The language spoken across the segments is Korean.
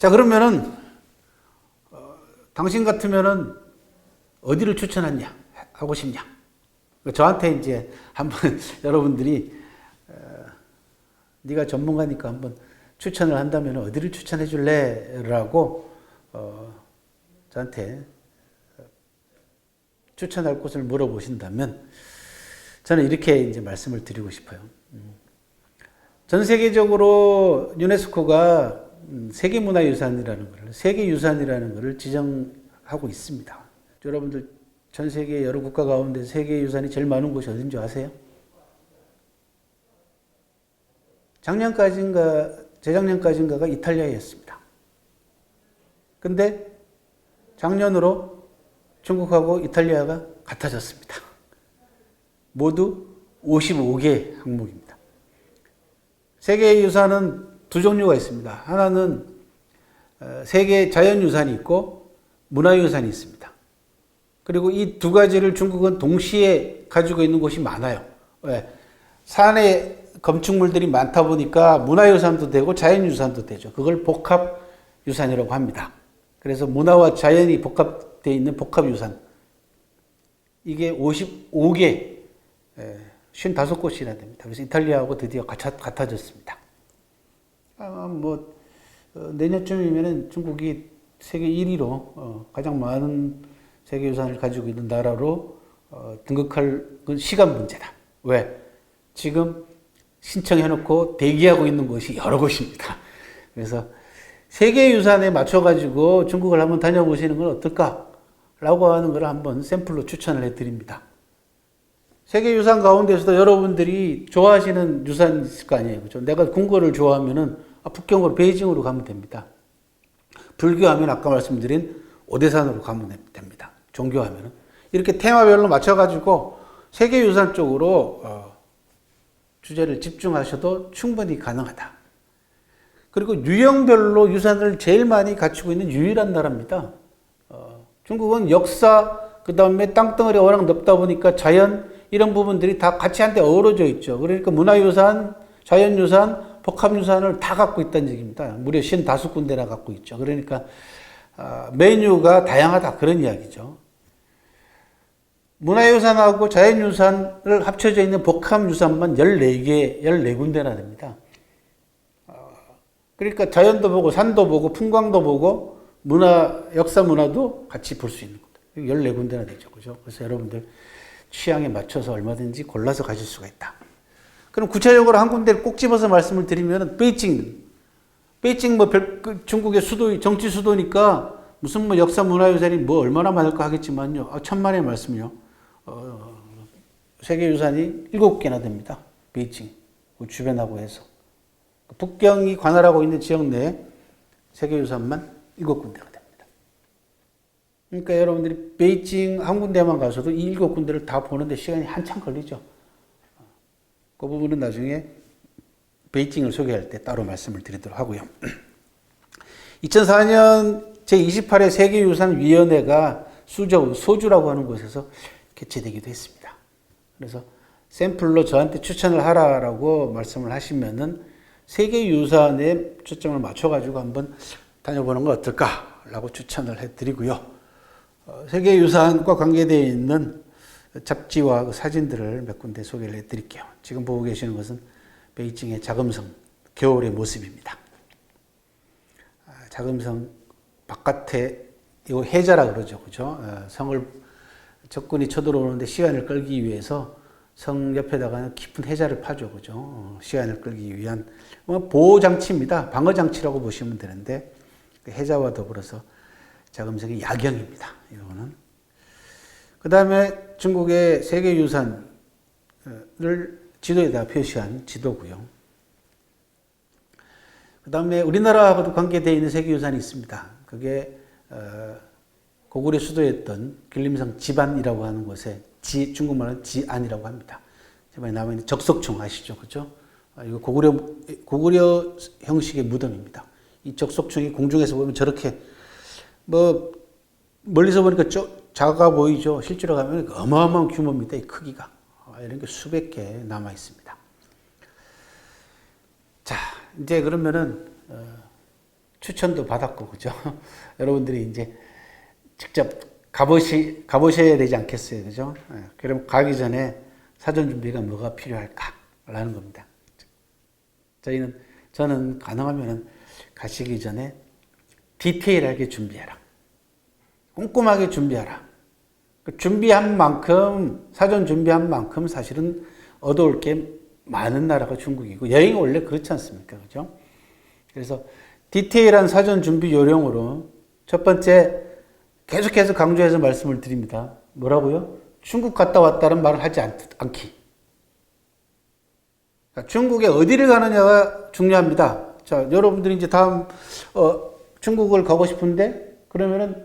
자, 그러면은 당신 같으면은 어디를 추천하냐 하고 싶냐? 저한테 이제 한번 여러분들이 네가 전문가니까 한번 추천을 한다면 어디를 추천해 줄래?라고 저한테 추천할 곳을 물어보신다면 저는 이렇게 이제 말씀을 드리고 싶어요. 전 세계적으로 유네스코가 세계문화유산이라는 것을, 세계유산이라는 것을 지정하고 있습니다. 여러분들 전 세계 여러 국가 가운데 세계유산이 제일 많은 곳이 어딘지 아세요? 작년까지인가, 재작년까지인가가 이탈리아였습니다. 근데 작년으로 중국하고 이탈리아가 같아졌습니다. 모두 55개 항목입니다. 세계유산은 두 종류가 있습니다. 하나는 세계 자연유산이 있고 문화유산이 있습니다. 그리고 이 두 가지를 중국은 동시에 가지고 있는 곳이 많아요. 왜? 산에 건축물들이 많다 보니까 문화유산도 되고 자연유산도 되죠. 그걸 복합유산이라고 합니다. 그래서 문화와 자연이 복합되어 있는 복합유산. 이게 55개, 55곳이나 됩니다. 그래서 이탈리아하고 드디어 같아졌습니다. 내년쯤이면 중국이 세계 1위로, 가장 많은 세계유산을 가지고 있는 나라로 등극할 건 시간 문제다. 왜? 지금 신청해놓고 대기하고 있는 곳이 여러 곳입니다. 그래서 세계유산에 맞춰가지고 중국을 한번 다녀보시는 건 어떨까라고 하는 걸 한번 샘플로 추천을 해드립니다. 세계유산 가운데서도 여러분들이 좋아하시는 유산 있을 거 아니에요. 그죠? 내가 궁궐을 좋아하면은 북경으로, 베이징으로 가면 됩니다. 불교하면 아까 말씀드린 오대산으로 가면 됩니다. 종교하면은. 이렇게 테마별로 맞춰가지고 세계유산 쪽으로 주제를 집중하셔도 충분히 가능하다. 그리고 유형별로 유산을 제일 많이 갖추고 있는 유일한 나라입니다. 중국은 역사, 그 다음에 땅덩어리가 워낙 넓다 보니까 자연, 이런 부분들이 다 같이 한데 어우러져 있죠. 그러니까 문화유산, 자연유산, 복합유산을 다 갖고 있다는 얘기입니다. 무려 55군데나 갖고 있죠. 그러니까 메뉴가 다양하다, 그런 이야기죠. 문화유산하고 자연유산을 합쳐져 있는 복합유산만 14군데나 됩니다. 그러니까 자연도 보고 산도 보고 풍광도 보고 역사 문화도 같이 볼 수 있는 겁니다. 14군데나 되죠. 그죠? 그래서 여러분들 취향에 맞춰서 얼마든지 골라서 가실 수가 있다. 그럼 구체적으로 한 군데를 꼭 집어서 말씀을 드리면 베이징 중국의 수도, 정치 수도니까 무슨 역사 문화유산이 얼마나 많을까 하겠지만요. 천만의 말씀이요. 세계유산이 7개나 됩니다. 베이징 그 주변하고 해서. 북경이 관할하고 있는 지역 내에 세계유산만 7군데가 됩니다. 그러니까 여러분들이 베이징 한 군데만 가서도 이 7군데를 다 보는데 시간이 한참 걸리죠. 그 부분은 나중에 베이징을 소개할 때 따로 말씀을 드리도록 하고요. 2004년 제28회 세계유산위원회가 수저우, 소주라고 하는 곳에서 개최되기도 했습니다. 그래서 샘플로 저한테 추천을 하라라고 말씀을 하시면은 세계유산에 초점을 맞춰가지고 한번 다녀보는 건 어떨까라고 추천을 해드리고요. 세계유산과 관계되어 있는 잡지와 사진들을 몇 군데 소개를 해드릴게요. 지금 보고 계시는 것은 베이징의 자금성 겨울의 모습입니다. 자금성 바깥에 이거 해자라 그러죠, 그죠? 성을 적군이 쳐들어오는데 시간을 끌기 위해서 성 옆에다가 깊은 해자를 파죠, 그죠? 시간을 끌기 위한 보호 장치입니다. 방어 장치라고 보시면 되는데 그 해자와 더불어서 자금성의 야경입니다. 이거는. 그 다음에 중국의 세계유산을 지도에다 표시한 지도고요. 그 다음에 우리나라하고도 관계되어 있는 세계유산이 있습니다. 그게 고구려 수도였던 길림성 지반이라고 하는 곳에 중국말은 지안이라고 합니다. 지반에 남아 있는 적석총 아시죠, 그죠? 이거 고구려 형식의 무덤입니다. 이 적석총이 공중에서 보면 저렇게 멀리서 보니까 작아 보이죠. 실제로 가면 어마어마한 규모입니다. 이 크기가 이런 게 수백 개 남아 있습니다. 자, 이제 그러면은 추천도 받았고, 그죠? 여러분들이 이제 직접 가보셔야 되지 않겠어요, 그죠? 예, 그럼 가기 전에 사전 준비가 뭐가 필요할까라는 겁니다. 저는 가능하면 가시기 전에 디테일하게 준비해라. 꼼꼼하게 준비하라. 준비한 만큼, 사전 준비한 만큼 사실은 얻어올 게 많은 나라가 중국이고, 여행이 원래 그렇지 않습니까? 그죠? 그래서 디테일한 사전 준비 요령으로 첫 번째, 계속해서 강조해서 말씀을 드립니다. 뭐라고요? 중국 갔다 왔다는 말을 하지 않기. 중국에 어디를 가느냐가 중요합니다. 자, 여러분들이 이제 다음, 중국을 가고 싶은데, 그러면은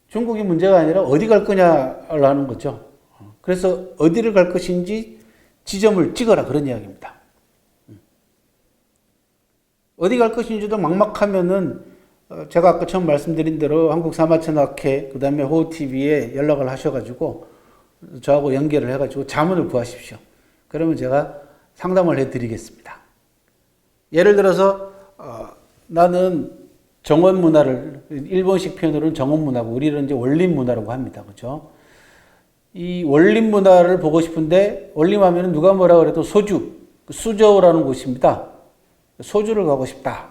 중국이 문제가 아니라 어디 갈 거냐라는 거죠. 그래서 어디를 갈 것인지 지점을 찍어라. 그런 이야기입니다. 어디 갈 것인지도 막막하면은, 제가 아까 처음 말씀드린 대로 한국사마천학회, 그 다음에 호우TV에 연락을 하셔가지고, 저하고 연결을 해가지고 자문을 구하십시오. 그러면 제가 상담을 해드리겠습니다. 예를 들어서 나는 정원 문화를, 일본식 표현으로는 정원 문화고 우리는 이제 원림 문화라고 합니다. 그죠? 이 원림 문화를 보고 싶은데 원림하면 누가 뭐라 그래도 소주, 수저우라는 곳입니다. 소주를 가고 싶다.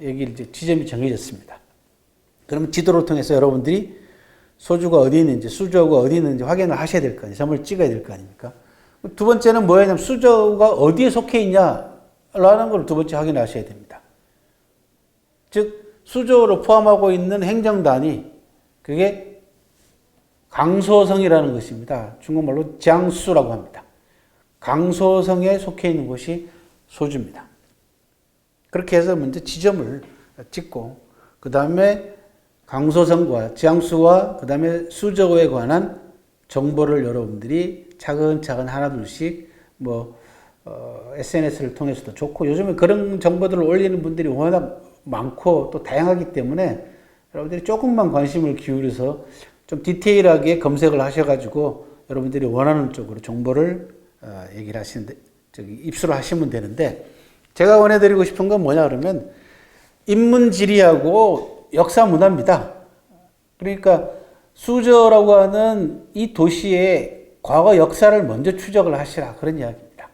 여기 이제 지점이 정해졌습니다. 그러면 지도를 통해서 여러분들이 소주가 어디 있는지, 수저우가 어디 있는지 확인을 하셔야 될 거 아니에요. 점을 찍어야 될 거 아닙니까? 두 번째는 뭐냐면 수저우가 어디에 속해 있냐라는 걸 두 번째 확인하셔야 됩니다. 즉 수저우를 포함하고 있는 행정단이 그게 강소성이라는 것입니다. 중국말로 장수라고 합니다. 강소성에 속해 있는 곳이 소주입니다. 그렇게 해서 먼저 지점을 찍고 그 다음에 강소성과 지향수와 그 다음에 수저우에 관한 정보를 여러분들이 차근차근 하나둘씩 SNS를 통해서도 좋고 요즘에 그런 정보들을 올리는 분들이 워낙 많고 또 다양하기 때문에 여러분들이 조금만 관심을 기울여서 좀 디테일하게 검색을 하셔가지고 여러분들이 원하는 쪽으로 정보를 얘기를 하시는데 입수를 하시면 되는데 제가 원해드리고 싶은 건 뭐냐 그러면 인문지리하고 역사 문화입니다. 그러니까 수저라고 하는 이 도시의 과거 역사를 먼저 추적을 하시라 그런 이야기입니다.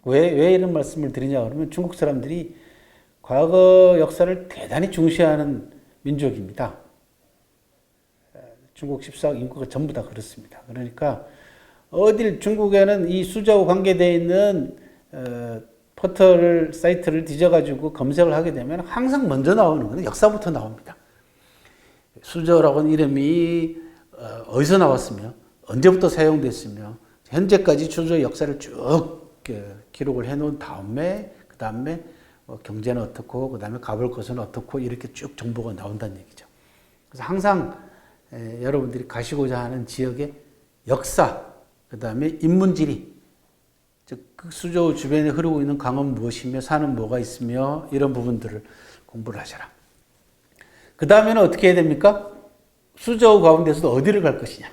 왜 이런 말씀을 드리냐 그러면 중국 사람들이 과거 역사를 대단히 중시하는 민족입니다. 중국 14억 인구가 전부 다 그렇습니다. 그러니까 어딜 중국에는 이 수저와 관계되어 있는 포털 사이트를 뒤져가지고 검색을 하게 되면 항상 먼저 나오는 것은 역사부터 나옵니다. 수저라고 하는 이름이 어디서 나왔으며 언제부터 사용됐으며 현재까지 수저의 역사를 쭉 기록을 해놓은 다음에 그 다음에 경제는 어떻고 그 다음에 가볼 것은 어떻고 이렇게 쭉 정보가 나온다는 얘기죠. 그래서 항상 여러분들이 가시고자 하는 지역의 역사 그 다음에 인문지리 즉 그 수저우 주변에 흐르고 있는 강은 무엇이며 산은 뭐가 있으며 이런 부분들을 공부를 하셔라. 그 다음에는 어떻게 해야 됩니까? 수저우 가운데서도 어디를 갈 것이냐.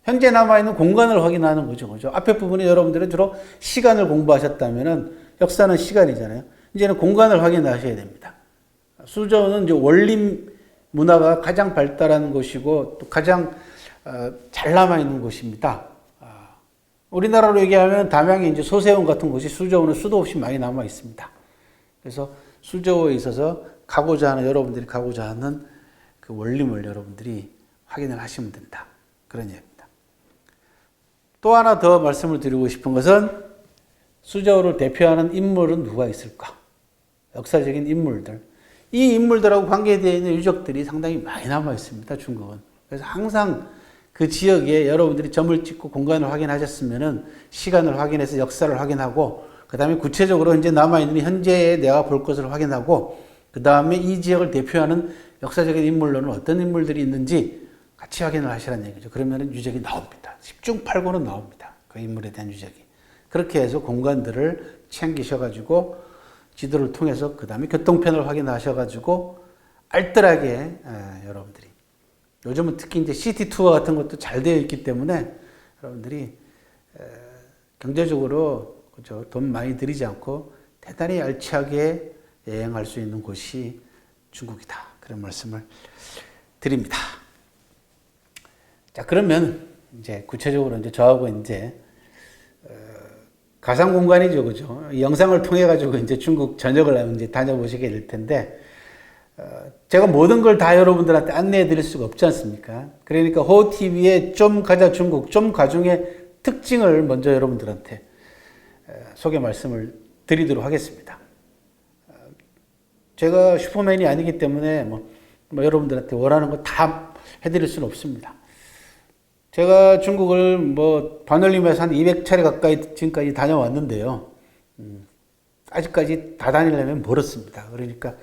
현재 남아있는 공간을 확인하는 거죠. 그죠? 앞에 부분에 여러분들은 주로 시간을 공부하셨다면은 역사는 시간이잖아요. 이제는 공간을 확인하셔야 됩니다. 수저우는 이제 원림 문화가 가장 발달한 곳이고 또 가장 잘 남아있는 곳입니다. 우리나라로 얘기하면 담양에 이제 소세원 같은 곳이 수저우는 수도 없이 많이 남아 있습니다. 그래서 수저우에 있어서 여러분들이 가고자 하는 그 원림을 여러분들이 확인을 하시면 된다. 그런 얘기입니다. 또 하나 더 말씀을 드리고 싶은 것은 수저우를 대표하는 인물은 누가 있을까? 역사적인 인물들. 이 인물들하고 관계되어 있는 유적들이 상당히 많이 남아 있습니다. 중국은. 그래서 항상 그 지역에 여러분들이 점을 찍고 공간을 확인하셨으면은 시간을 확인해서 역사를 확인하고 그 다음에 구체적으로 이제 남아있는 현재에 내가 볼 것을 확인하고 그 다음에 이 지역을 대표하는 역사적인 인물로는 어떤 인물들이 있는지 같이 확인을 하시라는 얘기죠. 그러면은 유적이 나옵니다. 10중 8구는 나옵니다. 그 인물에 대한 유적이. 그렇게 해서 공간들을 챙기셔가지고 지도를 통해서 그 다음에 교통편을 확인하셔가지고 알뜰하게 여러분들이 요즘은 특히 이제 시티 투어 같은 것도 잘 되어 있기 때문에 여러분들이 경제적으로 그죠? 돈 많이 들이지 않고 대단히 알차게 여행할 수 있는 곳이 중국이다. 그런 말씀을 드립니다. 자, 그러면 이제 구체적으로 이제 저하고 이제 가상 공간이죠, 그죠? 이 영상을 통해 가지고 이제 중국 전역을 이제 다녀보시게 될 텐데, 제가 모든 걸 다 여러분들한테 안내해 드릴 수가 없지 않습니까? 그러니까 호TV의 좀 가자 중국, 좀 가중의 특징을 먼저 여러분들한테 소개 말씀을 드리도록 하겠습니다. 제가 슈퍼맨이 아니기 때문에 뭐 여러분들한테 원하는 거 다 해드릴 수는 없습니다. 제가 중국을 뭐 반올림에서 한 200차례 가까이 지금까지 다녀왔는데요. 아직까지 다 다니려면 멀었습니다. 그러니까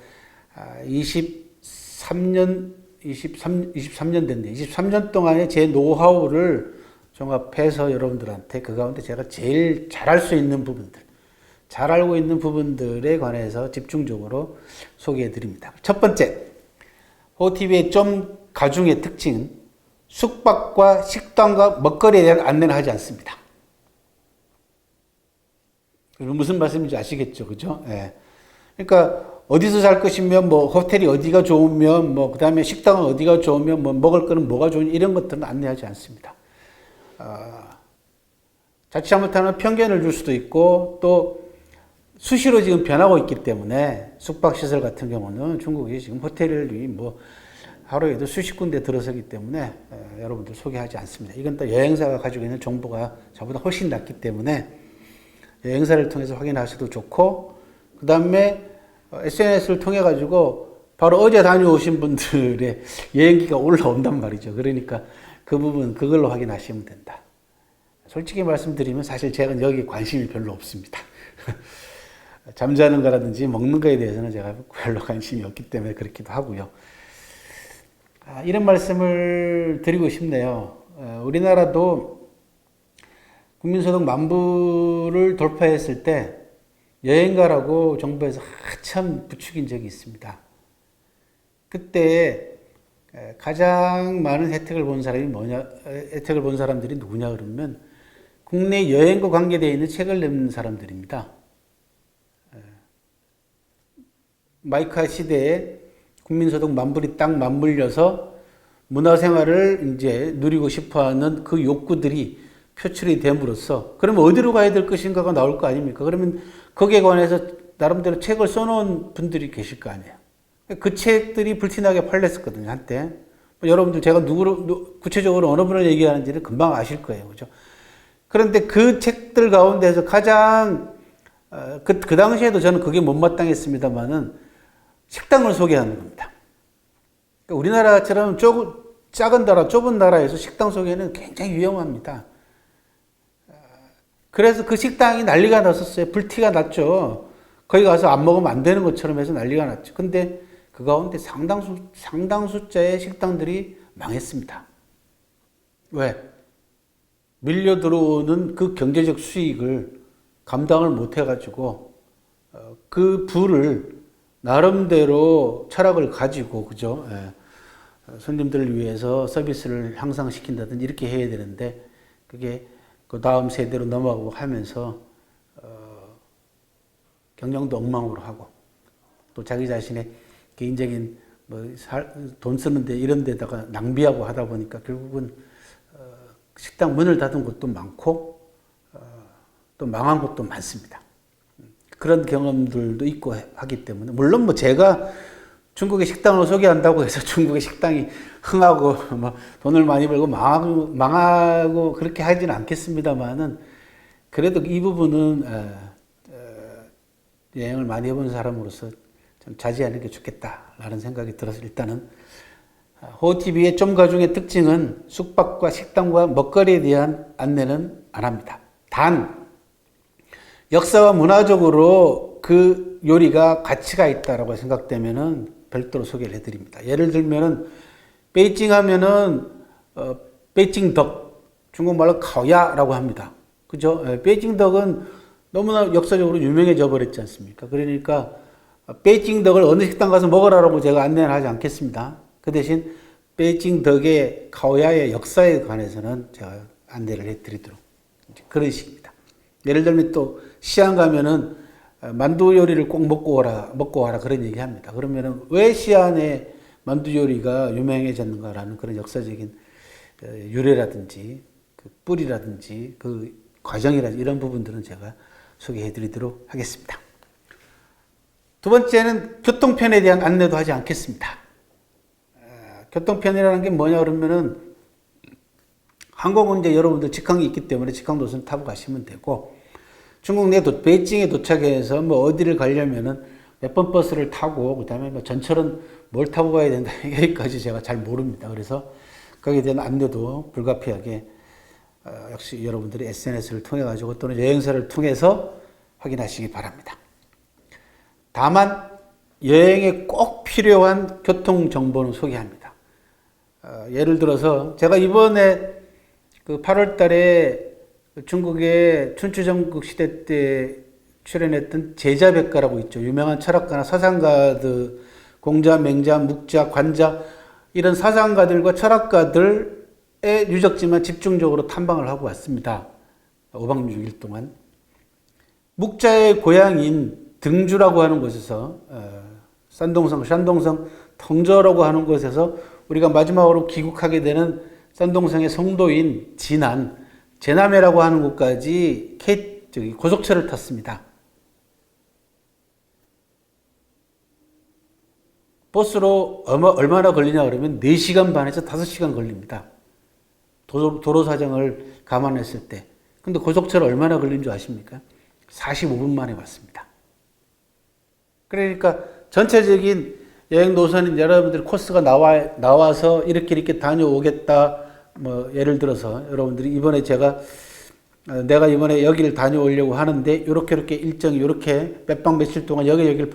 23년 됐네. 23년 동안의 제 노하우를 종합해서 여러분들한테 그 가운데 제가 제일 잘할 수 있는 부분들, 잘 알고 있는 부분들에 관해서 집중적으로 소개해 드립니다. 첫 번째, 호TV의 좀 가중의 특징은 숙박과 식당과 먹거리에 대한 안내를 하지 않습니다. 무슨 말씀인지 아시겠죠? 그죠? 예. 그러니까 어디서 살 것이면 뭐 호텔이 어디가 좋으면 뭐 그다음에 식당은 어디가 좋으면 뭐 먹을 거는 뭐가 좋은 이런 것들은 안내하지 않습니다. 자칫 잘못하면 편견을 줄 수도 있고 또 수시로 지금 변하고 있기 때문에 숙박시설 같은 경우는 중국이 지금 호텔이 뭐 하루에도 수십 군데 들어서기 때문에 여러분들 소개하지 않습니다. 이건 또 여행사가 가지고 있는 정보가 저보다 훨씬 낫기 때문에 여행사를 통해서 확인하셔도 좋고, 그 다음에 SNS를 통해 가지고 바로 어제 다녀오신 분들의 여행기가 올라온단 말이죠. 그러니까 그 부분 그걸로 확인하시면 된다. 솔직히 말씀드리면 사실 제가 여기 관심이 별로 없습니다. 잠자는 거라든지 먹는 거에 대해서는 제가 별로 관심이 없기 때문에 그렇기도 하고요. 이런 말씀을 드리고 싶네요. 우리나라도 국민소득 10,000불을 돌파했을 때 여행가라고 정부에서 한참 부추긴 적이 있습니다. 그때 가장 많은 혜택을 본 사람들이 누구냐 그러면 국내 여행과 관계되어 있는 책을 낸 사람들입니다. 마이카 시대에 국민소득 10,000불이 딱 맞물려서 문화생활을 이제 누리고 싶어하는 그 욕구들이 표출이 됨으로써 그러면 어디로 가야 될 것인가가 나올 거 아닙니까? 그러면 거기에 관해서 나름대로 책을 써놓은 분들이 계실 거 아니에요. 그 책들이 불티나게 팔렸었거든요, 한때. 여러분들 제가 구체적으로 어느 분을 얘기하는지를 금방 아실 거예요, 그죠? 그런데 그 책들 가운데서 가장 그 당시에도 저는 그게 못마땅했습니다만은 식당을 소개하는 겁니다. 그러니까 우리나라처럼 작은 나라, 좁은 나라에서 식당 소개는 굉장히 위험합니다. 그래서 그 식당이 난리가 났었어요. 불티가 났죠. 거기 가서 안 먹으면 안 되는 것처럼 해서 난리가 났죠. 근데 그 가운데 상당 숫자의 식당들이 망했습니다. 왜? 밀려 들어오는 그 경제적 수익을 감당을 못 해가지고 그 부를 나름대로 철학을 가지고, 그죠? 손님들을 위해서 서비스를 향상시킨다든지 이렇게 해야 되는데 그게 그 다음 세대로 넘어가고 하면서 경영도 엉망으로 하고 또 자기 자신의 개인적인 돈 쓰는데 이런 데다가 낭비하고 하다 보니까 결국은 식당 문을 닫은 곳도 많고 또 망한 곳도 많습니다. 그런 경험들도 있고 하기 때문에 물론 뭐 제가 중국의 식당을 소개한다고 해서 중국의 식당이 흥하고 뭐 돈을 많이 벌고 망하고 그렇게 하지는 않겠습니다만은 그래도 이 부분은 여행을 많이 해본 사람으로서 좀 자제하는 게 좋겠다라는 생각이 들어서 일단은 호TV의 좀 가중의 특징은 숙박과 식당과 먹거리에 대한 안내는 안 합니다. 단 역사와 문화적으로 그 요리가 가치가 있다라고 생각되면은 별도로 소개를 해드립니다. 예를 들면은 베이징 하면은 베이징 덕, 중국말로 카오야라고 합니다. 그죠? 베이징 덕은 너무나 역사적으로 유명해져 버렸지 않습니까? 그러니까 베이징 덕을 어느 식당 가서 먹으라고 제가 안내를 하지 않겠습니다. 그 대신 베이징 덕의 카오야의 역사에 관해서는 제가 안내를 해드리도록 그런 식입니다. 예를 들면 또 시안 가면은 만두 요리를 꼭 먹고 와라 그런 얘기합니다. 그러면은 왜 시안의 만두 요리가 유명해졌는가라는 그런 역사적인 유래라든지 그 뿌리라든지 그 과정이라든지 이런 부분들은 제가 소개해드리도록 하겠습니다. 두 번째는 교통편에 대한 안내도 하지 않겠습니다. 교통편이라는 게 뭐냐 그러면은 항공은 이제 여러분들 직항이 있기 때문에 직항 노선 타고 가시면 되고 중국 내 베이징에 도착해서 뭐 어디를 가려면은 몇 번 버스를 타고 그다음에 뭐 전철은 뭘 타고 가야 된다 여기까지 제가 잘 모릅니다. 그래서 거기에 대한 안내도 불가피하게 역시 여러분들이 SNS를 통해 가지고 또는 여행사를 통해서 확인하시기 바랍니다. 다만 여행에 꼭 필요한 교통 정보는 소개합니다. 예를 들어서 제가 이번에 그 8월 달에 중국의 춘추전국 시대 때 출연했던 제자백가라고 있죠. 유명한 철학가나 사상가들, 공자, 맹자, 묵자, 관자 이런 사상가들과 철학가들의 유적지만 집중적으로 탐방을 하고 왔습니다. 5박 6일 동안. 묵자의 고향인 등주라고 하는 곳에서 산동성 텅저라고 하는 곳에서 우리가 마지막으로 귀국하게 되는 산동성의 성도인 진안, 제남해라고 하는 곳까지 고속철을 탔습니다. 버스로 얼마나 걸리냐 그러면 4시간 반에서 5시간 걸립니다. 도로 사정을 감안했을 때. 근데 고속철 얼마나 걸린 줄 아십니까? 45분 만에 왔습니다. 그러니까 전체적인 여행 노선인 여러분들 코스가 나와서 이렇게 다녀오겠다. 뭐 예를 들어서 여러분들이 이번에 내가 이번에 여기를 다녀오려고 하는데 이렇게 일정이 이렇게 몇 박 며칠 동안 여기를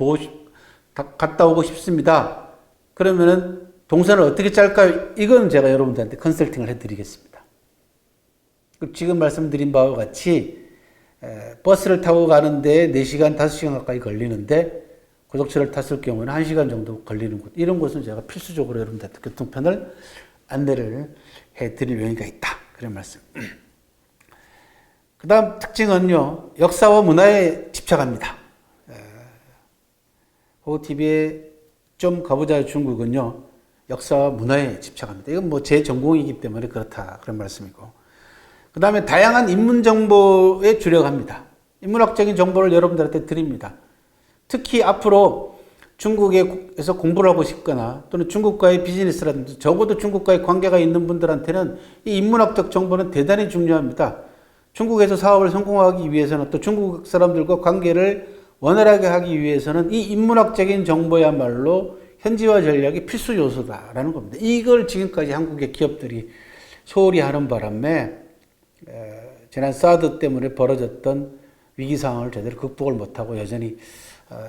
갔다 오고 싶습니다. 그러면은 동선을 어떻게 짤까요? 이건 제가 여러분들한테 컨설팅을 해드리겠습니다. 지금 말씀드린 바와 같이 버스를 타고 가는데 4시간, 5시간 가까이 걸리는데 고속철을 탔을 경우는 1시간 정도 걸리는 곳. 이런 곳은 제가 필수적으로 여러분들한테 교통편을 안내를 해드릴 의미가 있다. 그런 말씀. 그 다음 특징은요. 역사와 문화에 집착합니다. 호TV에 좀 가보자 중국은요. 역사와 문화에 집착합니다. 이건 뭐 제 전공이기 때문에 그렇다. 그런 말씀이고. 그 다음에 다양한 인문 정보에 주력합니다. 인문학적인 정보를 여러분들한테 드립니다. 특히 앞으로 중국에서 공부를 하고 싶거나 또는 중국과의 비즈니스라든지 적어도 중국과의 관계가 있는 분들한테는 이 인문학적 정보는 대단히 중요합니다. 중국에서 사업을 성공하기 위해서는 또 중국 사람들과 관계를 원활하게 하기 위해서는 이 인문학적인 정보야말로 현지화 전략의 필수 요소다라는 겁니다. 이걸 지금까지 한국의 기업들이 소홀히 하는 바람에 지난 사드 때문에 벌어졌던 위기 상황을 제대로 극복을 못하고 여전히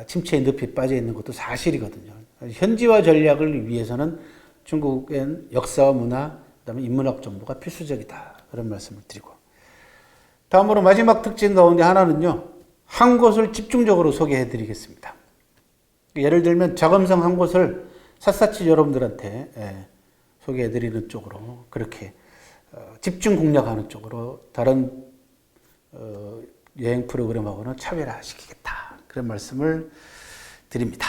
침체의 늪에 빠져 있는 것도 사실이거든요. 현지화 전략을 위해서는 중국엔 역사와 문화, 그다음에 인문학 정보가 필수적이다. 그런 말씀을 드리고. 다음으로 마지막 특징 가운데 하나는요. 한 곳을 집중적으로 소개해 드리겠습니다. 예를 들면 자금성 한 곳을 샅샅이 여러분들한테 소개해 드리는 쪽으로 그렇게 집중 공략하는 쪽으로 다른 여행 프로그램하고는 차별화시키겠다. 그런 말씀을 드립니다.